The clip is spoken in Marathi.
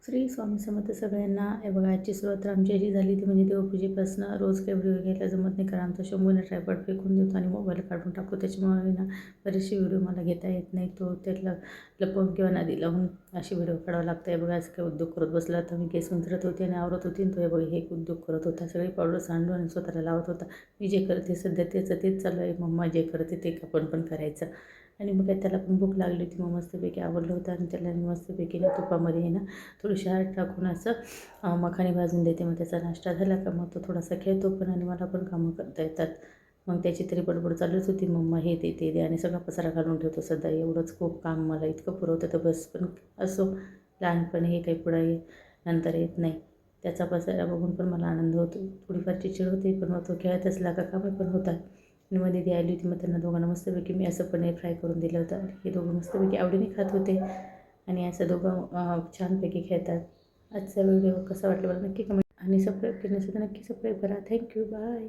श्री स्वामी समर्थ सगळ्यांना. हे बघा, आजची सुरुवात तर आमची अशी झाली ती म्हणजे देवपूजेपासून. रोज काही व्हिडिओ घ्यायला जमत नाही, कारण आमचा शंभूने ट्रायपॉड फेकून देतो आणि मोबाईल काढून टाकतो. त्याच्यामुळे ना बरेचसे व्हिडिओ मला घेता येत नाही. तो त्यातला लपवून किंवा नदी लावून असे व्हिडिओ काढावं लागतं. हे बघा, असं काही उद्योग करत बसला तर मी केस विंचरत होते आणि आवरत होती. तो हे बघा हे एक उद्योग करत होता. सगळी पावडर सांडून आणि स्वतःला लावत होता. मी जे करते सध्या तेच चालू आहे. मम्मा जे करते ते आपण पण करायचं. आणि मग काय त्याला पण भूक लागली होती. मग मस्तपैकी आवडलं होतं आणि त्याला मस्तपैकी ना तुपामध्ये ना थोडीशी हळद टाकून असं मखाने भाजून देते. मग त्याचा नाश्ता झाला का मग तो थोडासा खेळतो पण आणि मला पण कामं करता येतात. मग त्याची तरी बडबड चालूच होती, मम्मा हे दे ते दे, आणि सगळा पसारा घालून ठेवतो. सध्या एवढंच खूप काम मला इतकं पुरवतं तर बस. पण असो, लहानपणी हे काही पुढे नंतर येत नाही. त्याचा पसारा बघून पण मला आनंद होतो. थोडीफार चिडचिड होते, पण मग तो खेळत असला का कामं पण होतात. आणि मध्ये ती आली होती, मग त्यांना दोघांना मस्तपैकी मी असं पनीर फ्राय करून दिलं होतं. हे दोघं मस्तपैकी आवडीने खात होते आणि असं दोघं छानपैकी खेळतात. आजचा व्हिडिओ कसा वाटला मला नक्की कमेंट आणि सबस्क्राईब केलं नसेल तर नक्की सबस्क्राईब करा. Thank you, bye.